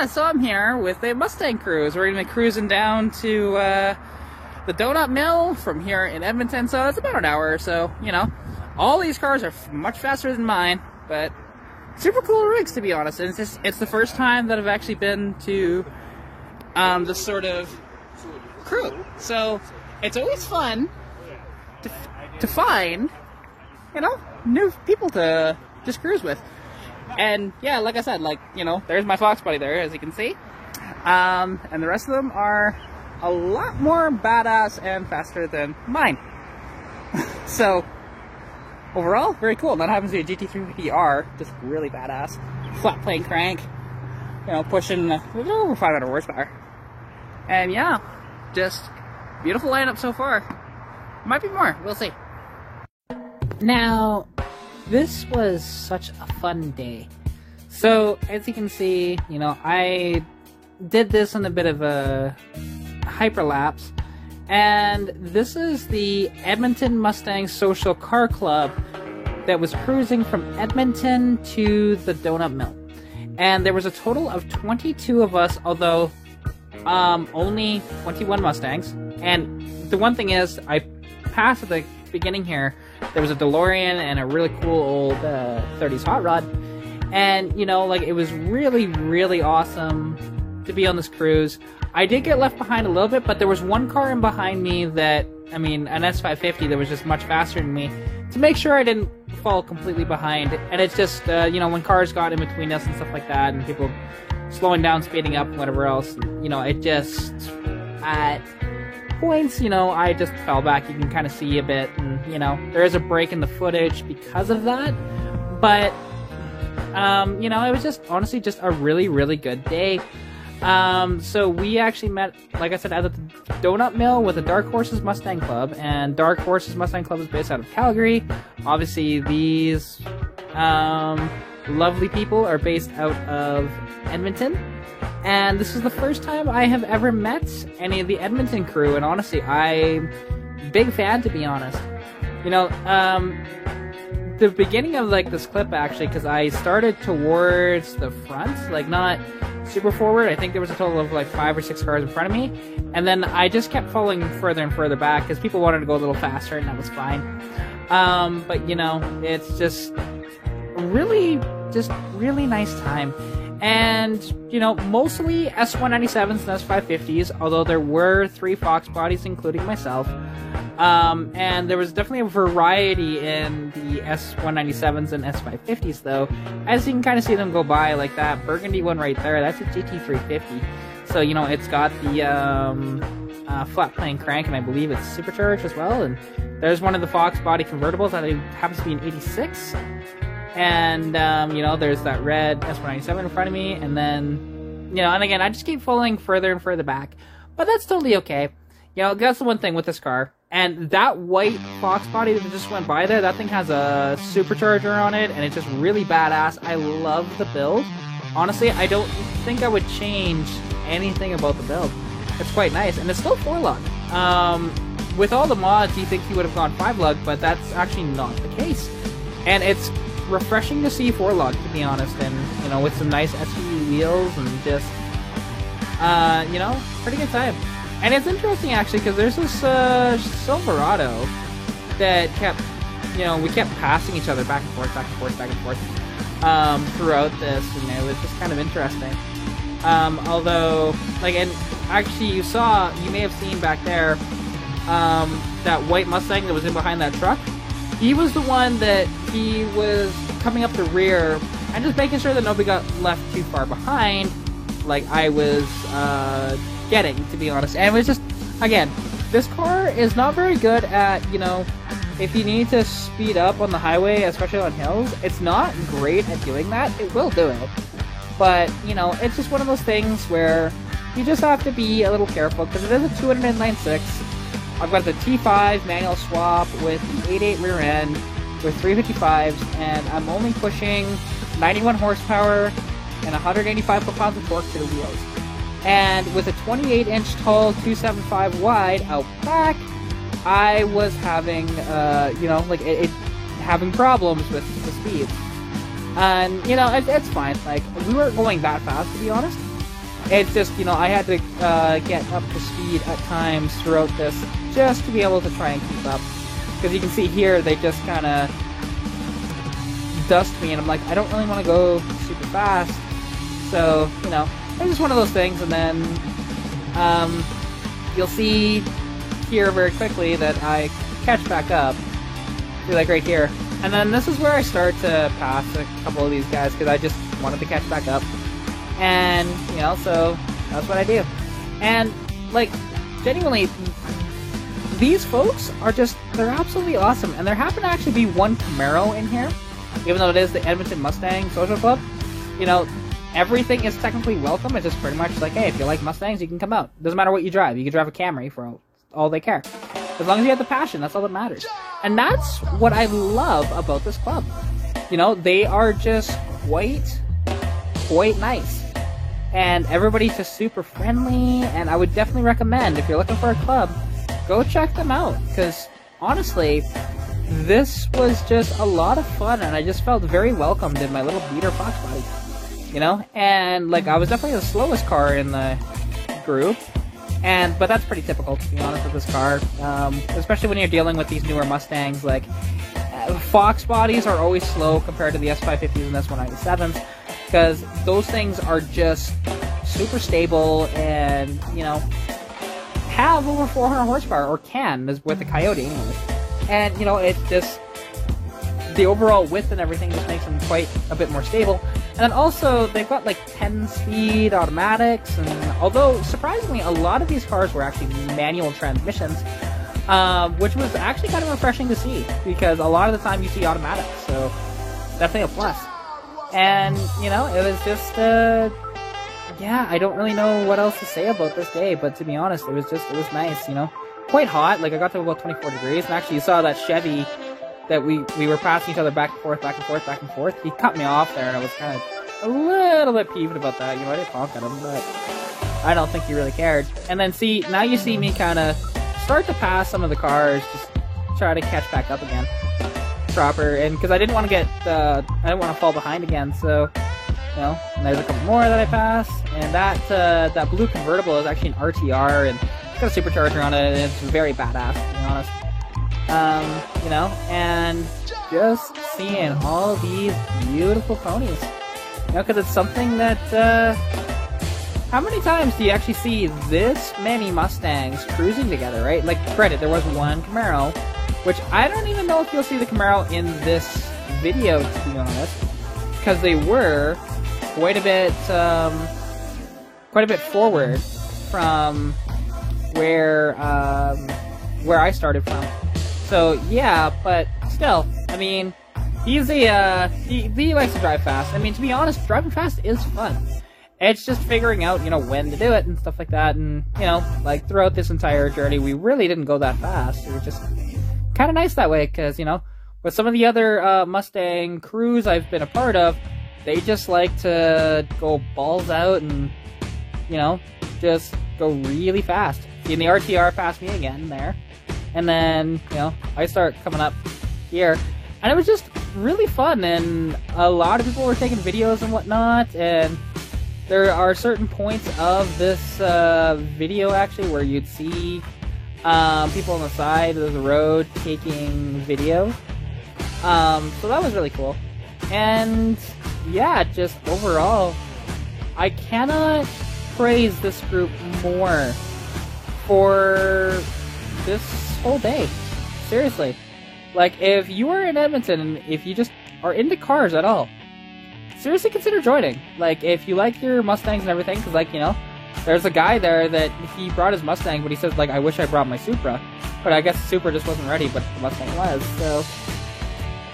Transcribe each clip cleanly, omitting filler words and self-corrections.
Yeah, so I'm here with a Mustang cruise. We're gonna be cruising down to the Donut Mill from here in Edmonton, so it's about an hour or so, you know. All these cars are much faster than mine, but super cool rigs, to be honest. And it's the first time that I've actually been to this sort of cruise. So it's always fun to find, you know, new people to just cruise with. And yeah, like I said, like, you know, there's my Fox buddy there, as you can see. And the rest of them are a lot more badass and faster than mine. So overall, very cool. That happens to be a GT350R, just really badass. Flat plane crank, you know, pushing over 500 horsepower. And yeah, just beautiful lineup so far. Might be more, we'll see. Now, this was such a fun day. So, as you can see, you know, I did this in a bit of a hyperlapse. And this is the Edmonton Mustang Social Car Club that was cruising from Edmonton to the Donut Mill. And there was a total of 22 of us, although only 21 Mustangs. And the one thing is, I passed at the beginning here, there was a DeLorean and a really cool old 30s hot rod. And, you know, like, it was really, really awesome to be on this cruise. I did get left behind a little bit, but there was one car in behind me that, I mean, an S550 that was just much faster than me, to make sure I didn't fall completely behind. And it's just, you know, when cars got in between us and stuff like that, and people slowing down, speeding up, whatever else, you know, it just, at points, you know, I just fell back. You can kind of see a bit, and, you know, there is a break in the footage because of that. But, you know, it was just, honestly, just a really, really good day. So we actually met, like I said, at the Donut Mill with the Dark Horses Mustang Club, and Dark Horses Mustang Club is based out of Calgary. Obviously, these lovely people are based out of Edmonton, and this is the first time I have ever met any of the Edmonton crew, and honestly, I'm a big fan, to be honest. You know, the beginning of, like, this clip, actually, because I started towards the front, like, not super forward. I think there was a total of like 5 or 6 cars in front of me, and then I just kept falling further and further back because people wanted to go a little faster, and that was fine. But you know, it's just really nice time. And you know, mostly S197s and S550s, although there were 3 Fox bodies, including myself. And there was definitely a variety in the S197s and S550s, though. As you can kind of see them go by, like that burgundy one right there, that's a GT350. So, you know, it's got the flat plane crank, and I believe it's supercharged as well. And there's one of the Fox body convertibles that happens to be an 86. And, you know, there's that red S197 in front of me. And then, you know, and again, I just keep falling further and further back. But that's totally okay. You know, that's the one thing with this car. And that white Fox body that just went by there, that thing has a supercharger on it, and it's just really badass. I love the build. Honestly, I don't think I would change anything about the build. It's quite nice, and it's still 4-lug. With all the mods, you think he would have gone 5-lug, but that's actually not the case. And it's refreshing to see 4-lug, to be honest, and, you know, with some nice SUV wheels and just, you know, pretty good time. And it's interesting, actually, because there's this Silverado that kept, you know, we kept passing each other back and forth, back and forth, back and forth throughout this, and it was just kind of interesting. Although, like, and actually you may have seen back there, that white Mustang that was in behind that truck. He was the one that he was coming up the rear and just making sure that nobody got left too far behind, like I was, getting, to be honest. And it was just, again, this car is not very good at, you know, if you need to speed up on the highway, especially on hills, it's not great at doing that. It will do it, but, you know, it's just one of those things where you just have to be a little careful, because it is a 209.6. I've got the T5 manual swap with the 8.8 rear end with 355s, and I'm only pushing 91 horsepower and 185 foot-pounds of torque to the wheels. And with a 28-inch tall 275 wide out back, I was having, you know, like, having problems with the speed. And, you know, it's fine. Like, we weren't going that fast, to be honest. It's just, you know, I had to get up to speed at times throughout this just to be able to try and keep up. Because you can see here, they just kind of dust me, and I'm like, I don't really want to go super fast. So, you know, it's just one of those things, and then you'll see here very quickly that I catch back up. See, like right here. And then this is where I start to pass a couple of these guys, because I just wanted to catch back up. And, you know, so that's what I do. And, like, genuinely, these folks are just, they're absolutely awesome. And there happen to actually be one Camaro in here, even though it is the Edmonton Mustang Social Club. You know, everything is technically welcome. It's just pretty much like, hey, if you like Mustangs, you can come out. Doesn't matter what you drive. You can drive a Camry for all they care. As long as you have the passion, that's all that matters. And that's what I love about this club. You know, they are just quite nice. And everybody's just super friendly, and I would definitely recommend, if you're looking for a club, go check them out, because honestly, this was just a lot of fun, and I just felt very welcomed in my little beater Fox body, you know? And, like, I was definitely the slowest car in the group, but that's pretty typical, to be honest, with this car, especially when you're dealing with these newer Mustangs. Like, Fox bodies are always slow compared to the S550s and S197s, because those things are just super stable and, you know, have over 400 horsepower, or can, with the Coyote anyways. And, you know, it's just, the overall width and everything just makes them quite a bit more stable. And then also, they've got like 10-speed automatics, and although, surprisingly, a lot of these cars were actually manual transmissions, which was actually kind of refreshing to see, because a lot of the time you see automatics, so definitely a plus. And, you know, it was just, yeah, I don't really know what else to say about this day, but to be honest, it was nice, you know. Quite hot, like I got to about 24 degrees, and actually you saw that Chevy that we were passing each other back and forth, he cut me off there, and I was kind of a little bit peeved about that, you know, I didn't honk at him, but I don't think he really cared. And then see, now you see me kind of start to pass some of the cars, just try to catch back up again. Proper, and because I didn't want to get, I didn't want to fall behind again, so, you know, and there's a couple more that I passed, and that blue convertible is actually an RTR, and it's got a supercharger on it, and it's very badass, to be honest. You know, and just seeing all these beautiful ponies, you know, because it's something that, how many times do you actually see this many Mustangs cruising together, right? Like, granted, there was one Camaro, which I don't even know if you'll see the Camaro in this video, to be honest, because they were quite a bit forward from where I started from. So yeah, but still, I mean, he likes to drive fast. I mean, to be honest, driving fast is fun. It's just figuring out, you know, when to do it and stuff like that. And, you know, like throughout this entire journey, we really didn't go that fast. It was just kind of nice that way, because, you know, with some of the other Mustang crews I've been a part of, they just like to go balls out and, you know, just go really fast. See, the RTR passed me again there, and then, you know, I start coming up here, and it was just really fun, and a lot of people were taking videos and whatnot, and there are certain points of this video, actually, where you'd see people on the side of the road taking video. So that was really cool. And yeah, just overall, I cannot praise this group more for this whole day. Seriously. Like, if you are in Edmonton and if you just are into cars at all, seriously consider joining. Like, if you like your Mustangs and everything, because, like, you know, there's a guy there that he brought his Mustang, but he says, like, I wish I brought my Supra. But I guess the Supra just wasn't ready, but the Mustang was. So,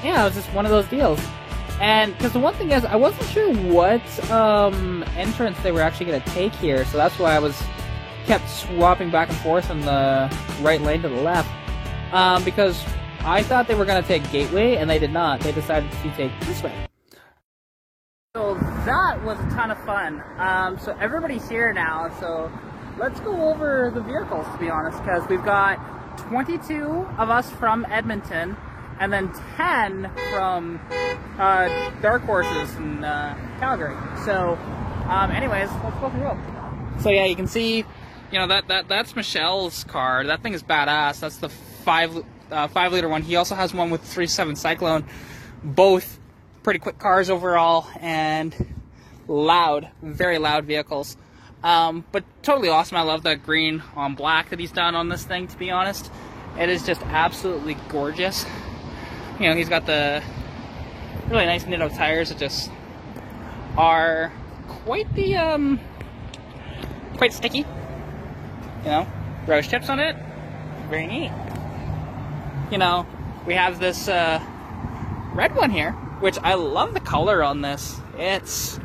yeah, it was just one of those deals. And, because the one thing is, I wasn't sure what entrance they were actually going to take here, so that's why I kept swapping back and forth from the right lane to the left. Because I thought they were going to take Gateway, and they did not. They decided to take this way. So that was a ton of fun. So everybody's here now, so let's go over the vehicles, to be honest, because we've got 22 of us from Edmonton, and then 10 from Dark Horses in Calgary. So Anyways, let's go through. So yeah, you can see, you know, that's Michelle's car. That thing is badass. That's the 5-liter one. He also has one with 3.7 Cyclone. Both pretty quick cars overall, and loud, very loud vehicles. But totally awesome. I love that green on black that he's done on this thing, to be honest. It is just absolutely gorgeous. You know, he's got the really nice Nitto tires that just are quite the, quite sticky. You know, rose tips on it. Very neat. You know, we have this red one here, which I love the color on this. It's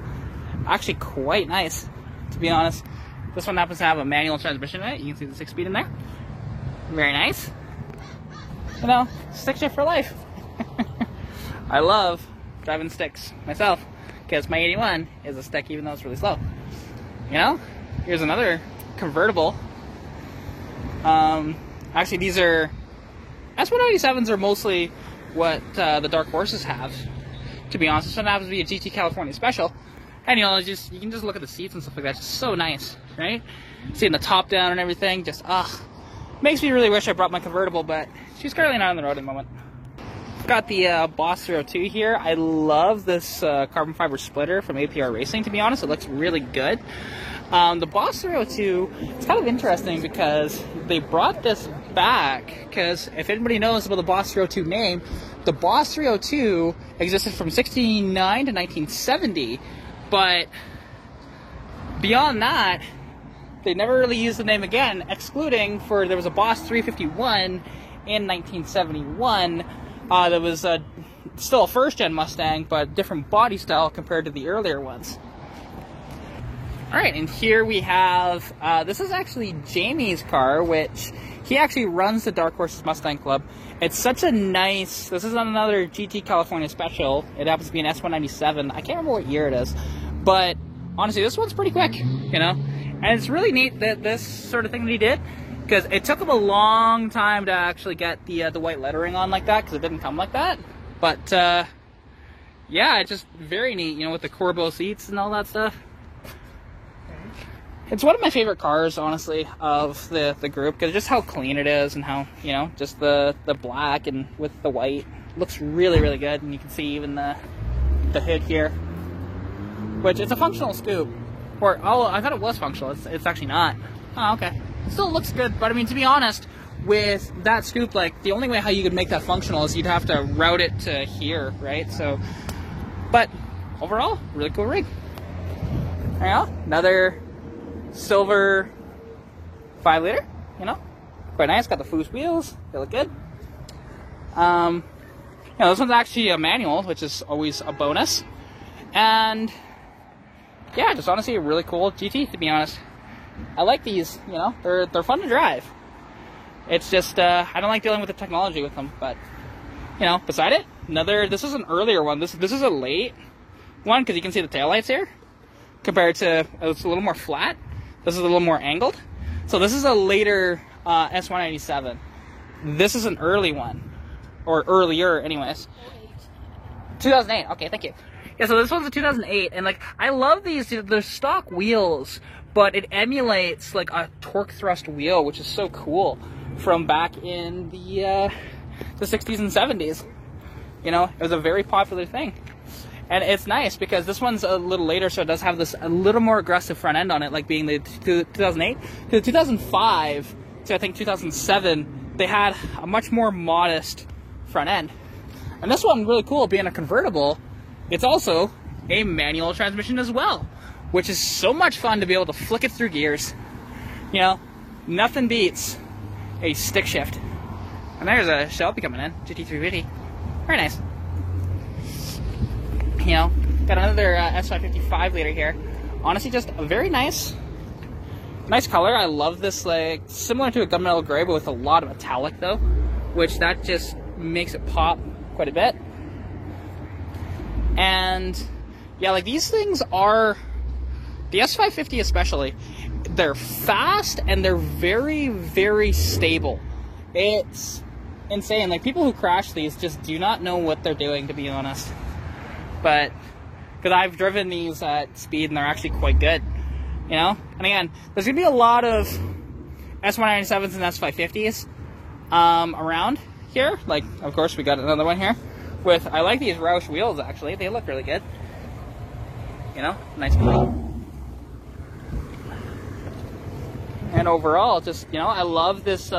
actually quite nice, to be honest. This one happens to have a manual transmission in it. You can see the 6-speed in there. Very nice. You know, stick shift for life. I love driving sticks myself, because my 81 is a stick even though it's really slow. You know, here's another convertible. Actually, these are S197s are mostly what the Dark Horses have. To be honest, this one happens to be a GT California Special, and you know, you can just look at the seats and stuff like that. Just so nice, right? Seeing the top down and everything, just makes me really wish I brought my convertible, but she's currently not on the road at the moment. Got the Boss 302 here. I love this carbon fiber splitter from APR Racing, to be honest. It looks really good. The Boss 302, it's kind of interesting because they brought this back, because if anybody knows about the Boss 302 name, the Boss 302 existed from 1969 to 1970, but beyond that, they never really used the name again, excluding for there was a Boss 351 in 1971 that was still a first-gen Mustang, but different body style compared to the earlier ones. Alright, and here we have, this is actually Jamie's car, which he actually runs the Dark Horses Mustang Club. It's such a nice, this is another GT California Special. It happens to be an S197. I can't remember what year it is, but honestly, this one's pretty quick, you know? And it's really neat that this sort of thing that he did, because it took him a long time to actually get the white lettering on like that, because it didn't come like that. But, yeah, it's just very neat, you know, with the Corbeau seats and all that stuff. It's one of my favorite cars, honestly, of the group, because just how clean it is and how, you know, just the black and with the white looks really, really good. And you can see even the hood here, which it's a functional scoop. Or, oh, I thought it was functional. It's actually not. Oh, okay. It still looks good, but I mean, to be honest, with that scoop, like, the only way how you could make that functional is you'd have to route it to here, right? So, but overall, really cool rig. There you go. Another silver 5-liter, you know, quite nice. Got the Foose wheels, they look good. You know, this one's actually a manual, which is always a bonus. And yeah, just honestly a really cool GT, to be honest. I like these, you know, they're fun to drive. It's just I don't like dealing with the technology with them, but you know, beside it, this is an earlier one. This is a late one, because you can see the taillights here compared to, it's a little more flat. This is a little more angled. So this is a later S197. This is an early one, or earlier anyways. 2008, okay, thank you. Yeah, so this one's a 2008, and like, I love these, they're stock wheels, but it emulates like a torque thrust wheel, which is so cool, from back in the 60s and 70s. You know, it was a very popular thing. And it's nice because this one's a little later, so it does have this a little more aggressive front end on it, like being the 2008. The 2005 to I think 2007, they had a much more modest front end. And this one, really cool, being a convertible, it's also a manual transmission as well, which is so much fun to be able to flick it through gears. You know, nothing beats a stick shift. And there's a Shelby coming in, GT350. Very nice. You know, got another S550 5-liter here. Honestly, just a very nice color. I love this, like, similar to a gunmetal gray, but with a lot of metallic, though, which that just makes it pop quite a bit. And, yeah, like, these things are, the S550 especially, they're fast and they're very, very stable. It's insane. Like, people who crash these just do not know what they're doing, to be honest. But because I've driven these at speed and they're actually quite good, you know. And again, there's gonna be a lot of S197s and S550s around here. Like, of course, we got another one here with, I like these Roush wheels actually, they look really good, you know, nice blue. And overall, just, you know, I love this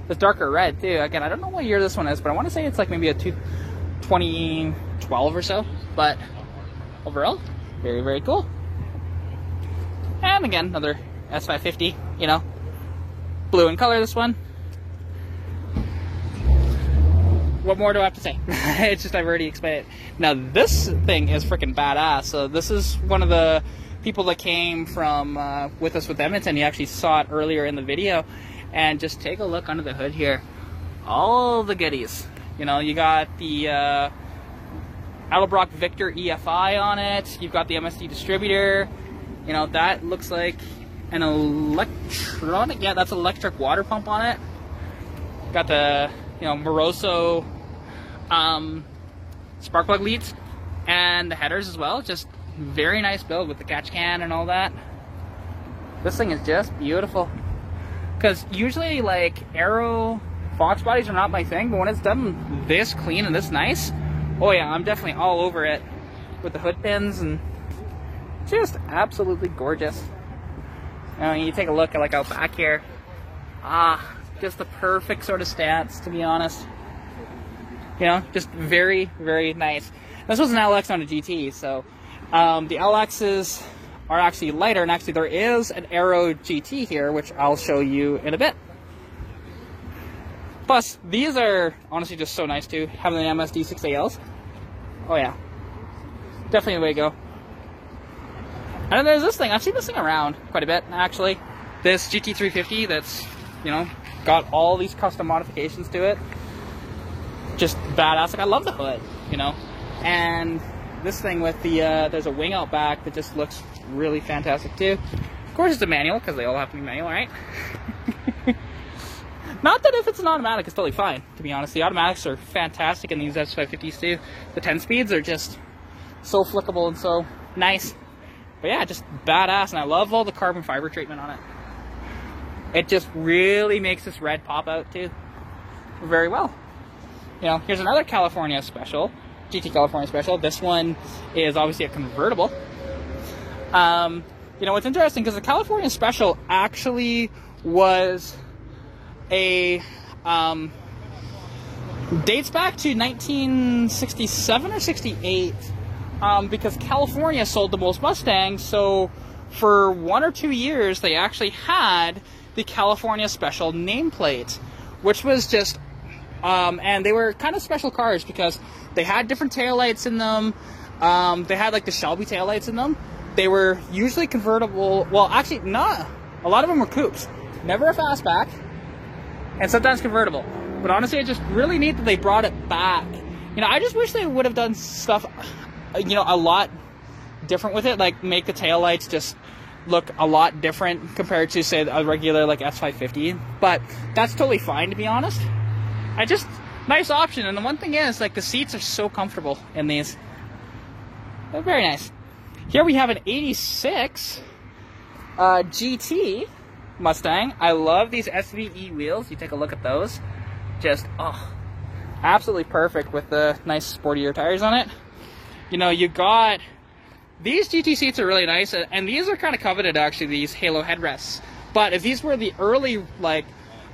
this darker red too. Again, I don't know what year this one is, but I want to say it's like maybe a 2012 or so. But overall, very, very cool. And again, another S550, you know, blue in color, this one. What more do I have to say? It's just, I've already explained it. Now, this thing is freaking badass. So this is one of the people that came from with us with Edmonton. You actually saw it earlier in the video. And just take a look under the hood here. All the goodies. You know, you got the Edelbrock Victor EFI on it. You've got the MSD distributor. You know, that looks like an electronic, yeah, that's an electric water pump on it. Got the, you know, Moroso spark plug leads and the headers as well. Just very nice build with the catch can and all that. This thing is just beautiful. Because usually, like, aero Fox bodies are not my thing, but when it's done this clean and this nice, oh yeah, I'm definitely all over it with the hood pins, and just absolutely gorgeous. You know, you take a look at, like, out back here. Just the perfect sort of stance, to be honest. You know, just very, very nice. This was an LX on a GT, so the LXs are actually lighter, and actually there is an Aero GT here, which I'll show you in a bit. Plus, these are honestly just so nice too, having the MSD 6ALs. Oh yeah, definitely the way to go. And then there's this thing, I've seen this thing around quite a bit actually. This GT350 that's, you know, got all these custom modifications to it. Just badass. Like, I love the hood, you know, and this thing with the, there's a wing out back that just looks really fantastic too. Of course it's a manual, because they all have to be manual, right? Not that if it's an automatic, it's totally fine, to be honest. The automatics are fantastic in these S550s too. The 10 speeds are just so flickable and so nice. But yeah, just badass, and I love all the carbon fiber treatment on it. It just really makes this red pop out too very well. You know, here's another California Special. GT California Special. This one is obviously a convertible. You know, it's interesting because the California Special actually was a dates back to 1967 or 68 because California sold the most Mustangs, so for 1 or 2 years they actually had the California Special nameplate, which was just and they were kind of special cars because they had different taillights in them. They had like the Shelby taillights in them. They were usually convertible. Well, actually, not. A lot of them were coupes. Never a fastback. And sometimes convertible. But honestly, it's just really neat that they brought it back. You know, I just wish they would have done stuff, you know, a lot different with it. Like, make the taillights just look a lot different compared to, say, a regular, like, S550. But that's totally fine, to be honest. Nice option. And the one thing is, like, the seats are so comfortable in these. They're very nice. Here we have an 86 GT Mustang. I love these SVE wheels. You take a look at those. Just, oh, absolutely perfect with the nice sportier tires on it. You know, you got, these GT seats are really nice, and these are kind of coveted, actually, these Halo headrests. But if these were the early, like,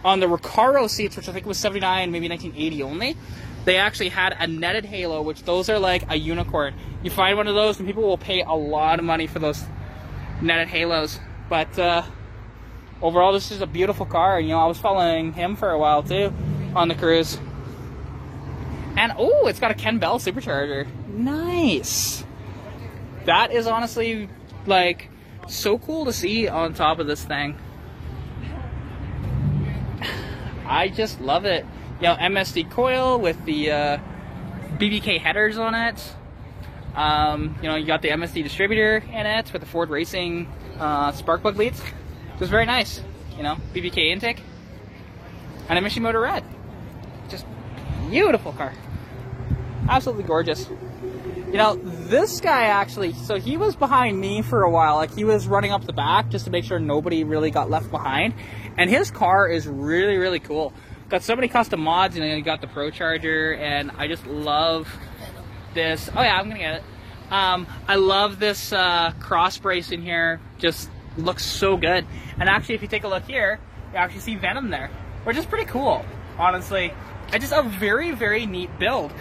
on the Recaro seats, which I think was 79, maybe 1980 only, they actually had a netted halo, which those are like a unicorn. You find one of those and people will pay a lot of money for those netted halos. But overall, this is a beautiful car. You know, I was following him for a while too on the cruise. And oh, it's got a Ken Bell supercharger. Nice. That is honestly like so cool to see on top of this thing. I just love it. You know, MSD coil with the BBK headers on it. You know, you got the MSD distributor in it with the Ford Racing spark plug leads. Just very nice. You know, BBK intake. And a Mission Motor red. Just beautiful car. Absolutely gorgeous. You You know, this guy actually, so he was behind me for a while. Like, he was running up the back just to make sure nobody really got left behind. And his car is really, really cool. Got so many custom mods, you know, you got the Pro Charger, and I just love this. Oh yeah, I'm gonna get it. I love this cross brace in here. Just looks so good. And actually, if you take a look here, you actually see Venom there, which is pretty cool, honestly. It's just a very, very neat build.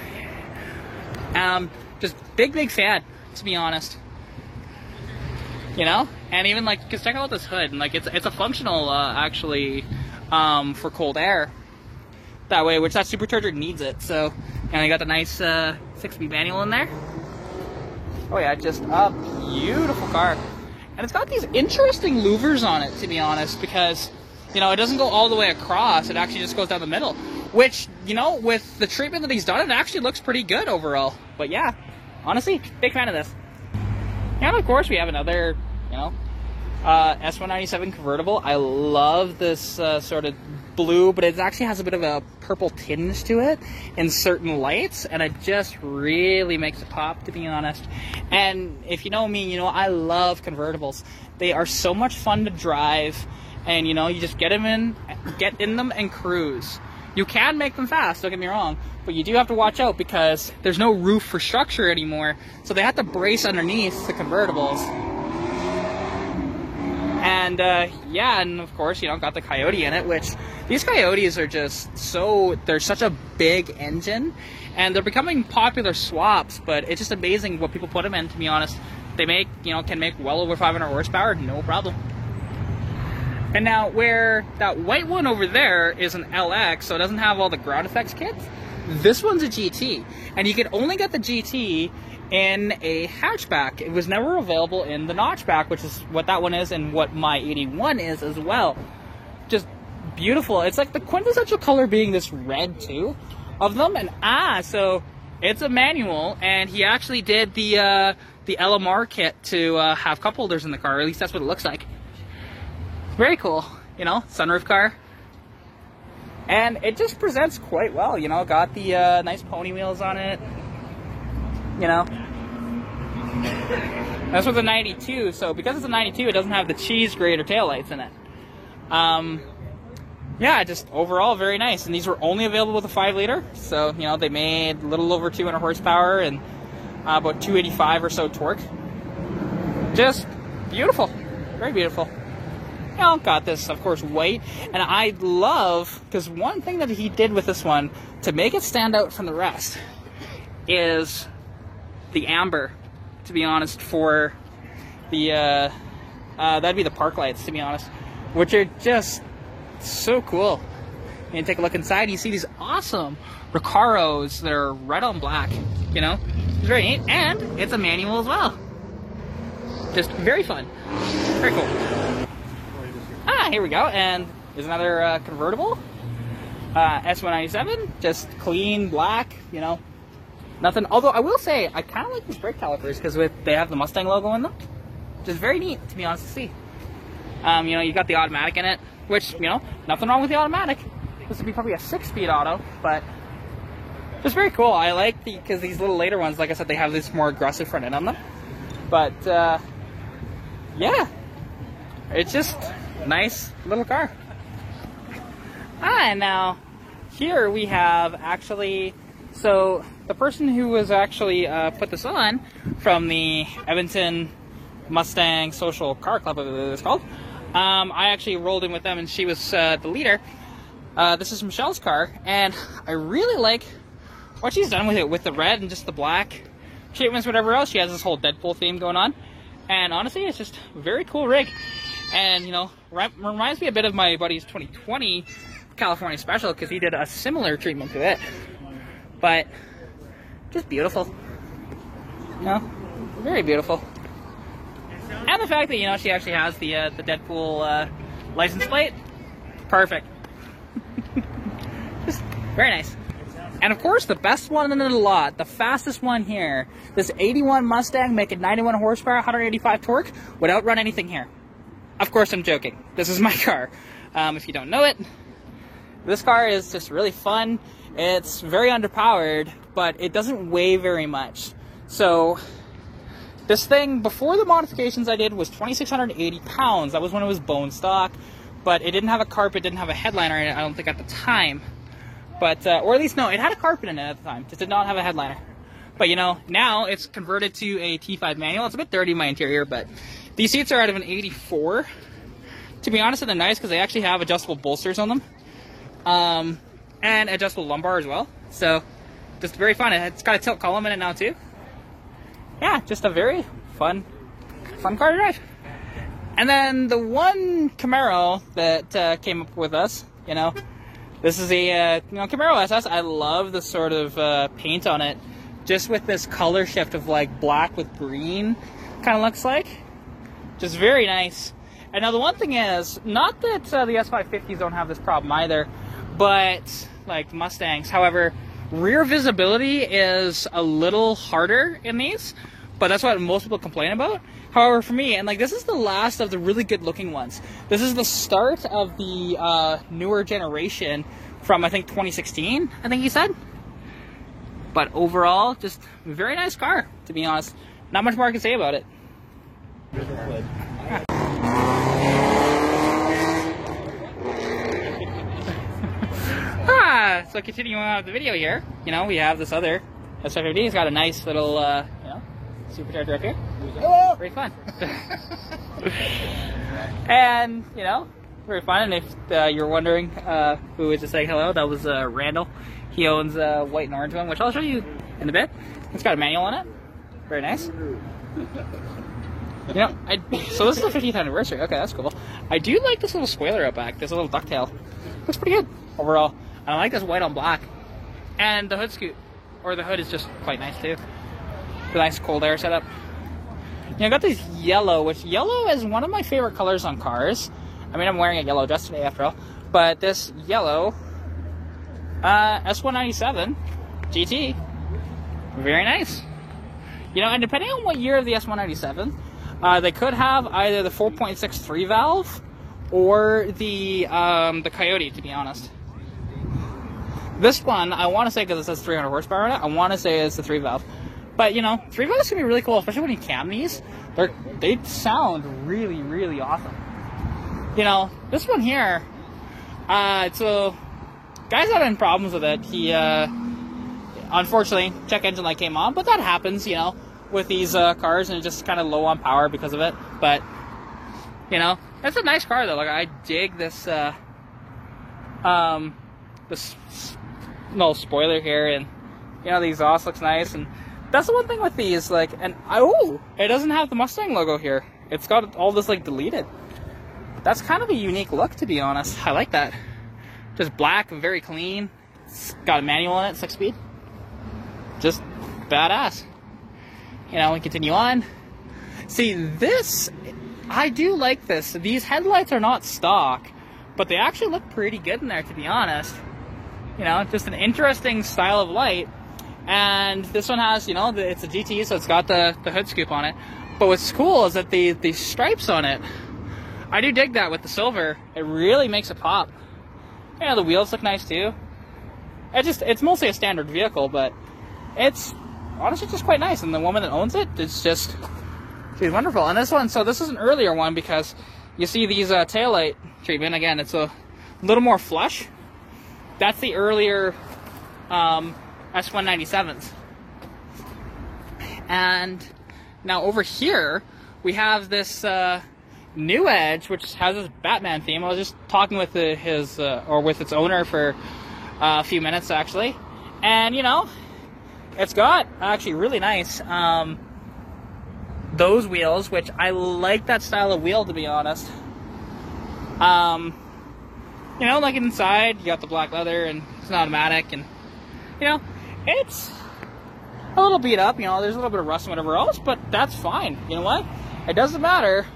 Just big fan, to be honest. You know, and even like, cause check out this hood, and like it's a functional actually for cold air. That way, which that supercharger needs it. So, and I got the nice 6-speed manual in there. Oh yeah, just a beautiful car, and it's got these interesting louvers on it, to be honest, because you know it doesn't go all the way across. It actually just goes down the middle, which, you know, with the treatment that he's done, it actually looks pretty good overall. But yeah, honestly, big fan of this. And of course, we have another, you know, S197 convertible. I love this sort of blue, but it actually has a bit of a purple tinge to it in certain lights, and it just really makes it pop, to be honest. And if you know me, you know I love convertibles. They are so much fun to drive, and you know, you just get in them and cruise. You can make them fast, don't get me wrong, but you do have to watch out because there's no roof for structure anymore, so they have to brace underneath the convertibles. And yeah, and of course, you know, got the Coyote in it, which these Coyotes are just so, they're such a big engine, and they're becoming popular swaps, but it's just amazing what people put them in, to be honest. They make, you know, can make well over 500 horsepower, no problem. And now, where that white one over there is an LX, so it doesn't have all the ground effects kits, this one's a GT. And you can only get the GT in a hatchback. It was never available in the notchback, which is what that one is and what my 81 is as well. Just beautiful. It's like the quintessential color being this red too of them. And so it's a manual, and he actually did the LMR kit to have cup holders in the car. At least that's what it looks like. Very cool, you know, sunroof car. And it just presents quite well, you know, got the nice pony wheels on it, you know. That's with a 92, so because it's a 92, it doesn't have the cheese grater taillights in it. Yeah, just overall very nice. And these were only available with a 5-liter, so, you know, they made a little over 200 horsepower and about 285 or so torque. Just beautiful, very beautiful. You know, got this, of course, white, and I love, because one thing that he did with this one to make it stand out from the rest is the amber, to be honest, for the, that'd be the park lights, to be honest, which are just so cool. And take a look inside, and you see these awesome Recaros that are red on black, you know? It's very neat, and it's a manual as well. Just very fun. Very cool. Here we go, and there's another convertible, S197, just clean black, you know, nothing. Although I will say, I kind of like these brake calipers because they have the Mustang logo in them, which is very neat, to be honest, to see. You know, you got the automatic in it, which, you know, nothing wrong with the automatic. This would be probably a 6-speed auto, but just very cool. I like because these little later ones, like I said, they have this more aggressive front end on them. But yeah, it's just nice little car. And now here we have actually, so the person who was actually put this on from the Edmonton Mustang Social Car Club, it's called. I actually rolled in with them, and she was the leader. This is Michelle's car, and I really like what she's done with it, with the red and just the black treatments, whatever else. She has this whole Deadpool theme going on, and honestly, it's just a very cool rig. And, you know, reminds me a bit of my buddy's 2020 California Special, because he did a similar treatment to it. But just beautiful. You know, very beautiful. And the fact that, you know, she actually has the Deadpool license plate, perfect. Just very nice. And of course, the best one in the lot, the fastest one here, this 81 Mustang making 91 horsepower, 185 torque, would outrun anything here. Of course, I'm joking. This is my car. If you don't know it, this car is just really fun. It's very underpowered, but it doesn't weigh very much. So this thing, before the modifications I did, was 2,680 pounds. That was when it was bone stock, but it didn't have a carpet, didn't have a headliner in it, I don't think, at the time. But, or at least, no, it had a carpet in it at the time. It did not have a headliner. But, you know, now it's converted to a T5 manual. It's a bit dirty in my interior, but these seats are out of an 84. To be honest, they're nice because they actually have adjustable bolsters on them. And adjustable lumbar as well. So, just very fun. It's got a tilt column in it now, too. Yeah, just a very fun car to drive. And then the one Camaro that came up with us, you know, this is a Camaro SS. I love the sort of paint on it, just with this color shift of like black with green, kind of looks like. Just very nice. And now the one thing is, not that the S550s don't have this problem either, but like Mustangs. However, rear visibility is a little harder in these, but that's what most people complain about. However, for me, and like this is the last of the really good looking ones. This is the start of the newer generation from, I think, 2016, I think he said. But overall, just a very nice car, to be honest. Not much more I can say about it. So continuing on with the video here, you know, we have this other S550. It's got a nice little, you know, supercharger up here. Hello! Very fun. And, you know, very fun. And if you're wondering who was just saying hello, that was Randall. He owns a white and orange one, which I'll show you in a bit. It's got a manual on it. Very nice. You know, so this is the 50th anniversary. Okay, that's cool. I do like this little spoiler out back. This little ducktail. Looks pretty good overall. And I like this white on black. And the hood scoot, or the hood is just quite nice too. The nice cold air setup. You know, I got this yellow, which yellow is one of my favorite colors on cars. I mean, I'm wearing a yellow dress today after all. But this yellow S197 GT, very nice. You know, and depending on what year of the S197, they could have either the 4.63 valve or the Coyote, to be honest. This one, I want to say, because it says 300 horsepower on it, I want to say it's the 3 valve. But, you know, 3 valves can be really cool, especially when you cam these. They sound really, really awesome. You know, this one here, so, guy's having problems with it. He, unfortunately, check engine light came on, but that happens, you know, with these cars, and it's just kind of low on power because of it. But, you know, it's a nice car, though. Like, I dig this, this little spoiler here, and, you know, the exhaust looks nice, and that's the one thing with these, like, and, oh, it doesn't have the Mustang logo here. It's got all this, like, deleted. That's kind of a unique look, to be honest. I like that. Just black, very clean. It's got a manual in it, 6-speed. Just badass. You know, we continue on. See, this, I do like this. These headlights are not stock, but they actually look pretty good in there, to be honest. You know, just an interesting style of light. And this one has, you know, it's a GT, so it's got the hood scoop on it. But what's cool is that the stripes on it, I do dig that with the silver. It really makes it pop. You know, the wheels look nice too. It's mostly a standard vehicle, but it's honestly just quite nice. And the woman that owns it, she's wonderful. And this one, so this is an earlier one because you see these taillight treatment. Again, it's a little more flush. That's the earlier S197s. And now over here, we have this New Edge, which has this Batman theme. I was just talking with with its owner for a few minutes, actually. And, you know, it's got actually really nice those wheels, which I like that style of wheel, to be honest. You know, like inside, you got the black leather, and it's an automatic, and, you know, it's a little beat up, you know, there's a little bit of rust and whatever else, but that's fine. You know what? It doesn't matter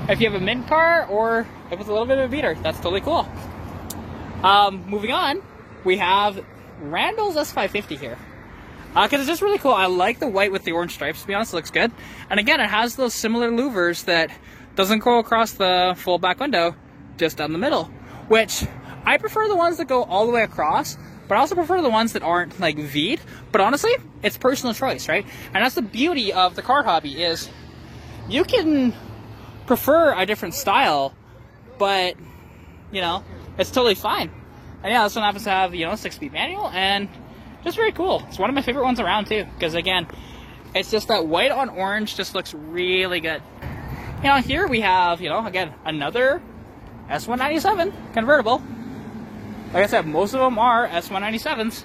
if you have a mint car or if it's a little bit of a beater. That's totally cool. Moving on, we have Randall's S550 here. Because it's just really cool. I like the white with the orange stripes, to be honest. It looks good. And again, it has those similar louvers that doesn't go across the full back window, just down the middle. Which, I prefer the ones that go all the way across, but but I also prefer the ones that aren't like V'd. But honestly, it's personal choice, right? And that's the beauty of the car hobby, is you can prefer a different style, but you know, it's totally fine. And yeah, this one happens to have, you know, 6-speed manual, and just very cool. It's one of my favorite ones around too, because again, it's just that white on orange just looks really good. You know, here we have, you know, again, another S197 convertible. Like I said, most of them are S197s.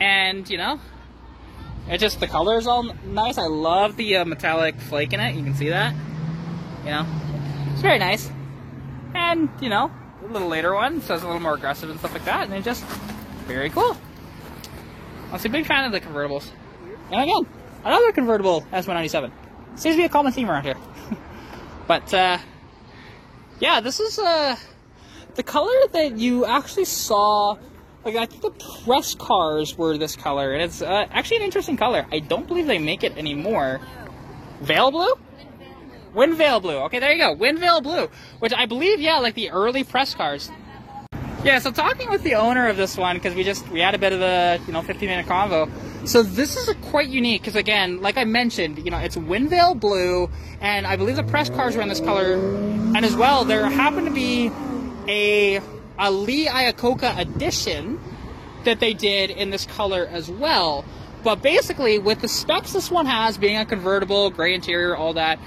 And, you know, it's just, the color is all nice. I love the metallic flake in it. You can see that. You know, it's very nice. And, you know, a little later one, so it's a little more aggressive and stuff like that. And it's just very cool. I'm a big fan of the convertibles. And again, another convertible S197. Seems to be a common theme around here. But, yeah, this is the color that you actually saw. Like, I think the press cars were this color, and it's actually an interesting color. I don't believe they make it anymore. Veil blue? Wind Veil blue. Okay, there you go. Wind Veil blue, which I believe, yeah, like the early press cars. Yeah, so talking with the owner of this one, because we had a bit of a, you know, 15-minute convo. So this is quite unique, because again, like I mentioned, you know, it's Wind Veil blue, and I believe the press cars were in this color. And as well, there happened to be a Lee Iacocca edition that they did in this color as well. But basically, with the specs this one has, being a convertible, gray interior, all that,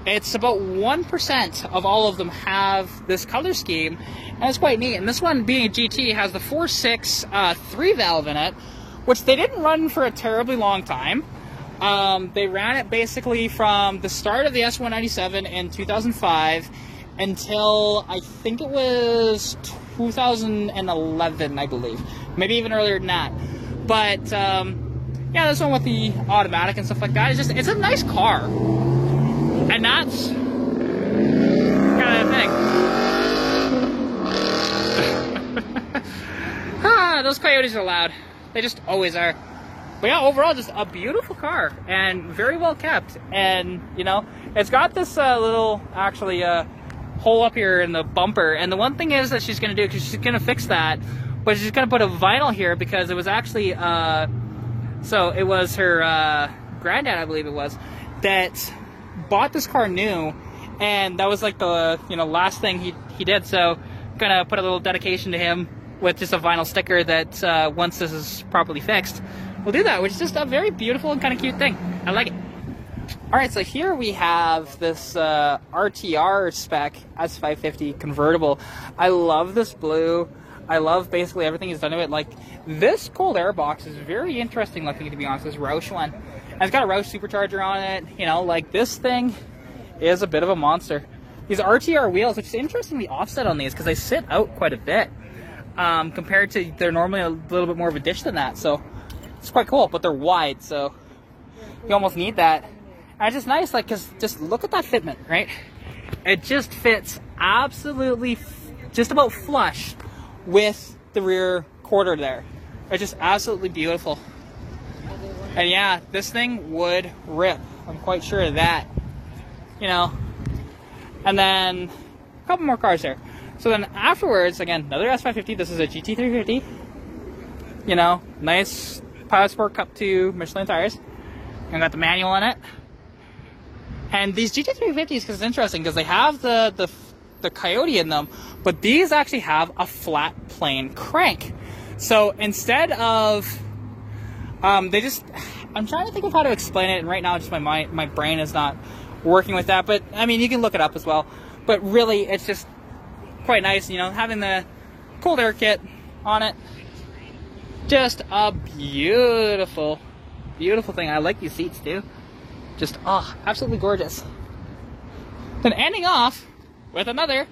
it's about 1% of all of them have this color scheme, and it's quite neat. And this one, being a GT, has the 4.6 3-valve in it, which they didn't run for a terribly long time. They ran it basically from the start of the S197 in 2005 until I think it was 2011, I believe. Maybe even earlier than that. But, yeah, this one with the automatic and stuff like that, it's a nice car. And that's kind of the thing. Those coyotes are loud. They just always are. But yeah, overall, just a beautiful car and very well kept. And, you know, it's got this little, actually, hole up here in the bumper. And the one thing is that she's going to do, because she's going to fix that, but she's going to put a vinyl here, because it was actually, so it was her granddad, I believe it was, that bought this car new, and that was like the, you know, last thing he did. So gonna put a little dedication to him with just a vinyl sticker that once this is properly fixed, we'll do that, which is just a very beautiful and kind of cute thing. I like it. Alright, so here we have this RTR spec S550 convertible. I love this blue. I love basically everything he's done to it. Like, this cold air box is very interesting looking, to be honest, this Roush one. And it's got a Roush supercharger on it. You know, like, this thing is a bit of a monster. These RTR wheels, which is interestingly offset on these, because they sit out quite a bit. Compared to, they're normally a little bit more of a dish than that. So, it's quite cool, but they're wide, so you almost need that. And it's just nice, like, because just look at that fitment, right? It just fits absolutely just about flush with the rear quarter there. It's just absolutely beautiful. And yeah, this thing would rip. I'm quite sure of that. You know. And then a couple more cars there. So then afterwards, again, another S550. This is a GT350. You know, nice Pilot Sport Cup 2 Michelin tires. And got the manual in it. And these GT350s, because it's interesting, because they have the Coyote in them, but these actually have a flat plane crank. So instead of, they just, I'm trying to think of how to explain it, and right now just my brain is not working with that, but I mean, you can look it up as well. But really, it's just quite nice, you know, having the cold air kit on it. Just a beautiful, beautiful thing. I like these seats too. Just, oh, absolutely gorgeous. Then ending off with another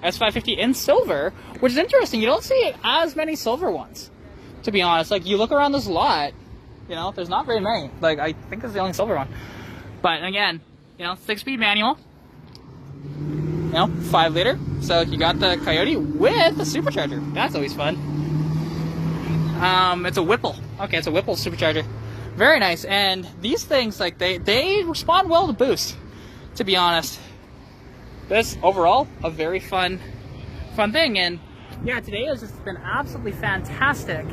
S550 in silver, which is interesting. You don't see as many silver ones, to be honest. Like, you look around this lot, you know, there's not very many. Like, I think this is the only silver one. But again, you know, 6-speed manual, you know, 5-liter. So you got the Coyote with a supercharger. That's always fun. It's a Whipple. Okay, it's a Whipple supercharger. Very nice. And these things, like, they respond well to boost, to be honest. This overall a very fun thing. And yeah, today has just been absolutely fantastic.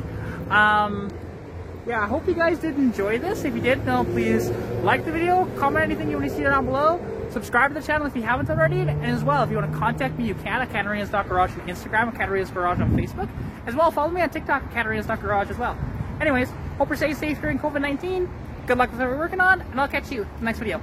Yeah, I hope you guys did enjoy this. If you did, please like the video, comment anything you want to see down below, subscribe to the channel if you haven't already, and as well, if you want to contact me, you can at Catarina's.garage on Instagram and Catarina's Garage on Facebook. As well, follow me on TikTok at Catarina's.garage as well. Anyways, hope you're staying safe during COVID-19. Good luck with what we're working on, and I'll catch you in the next video.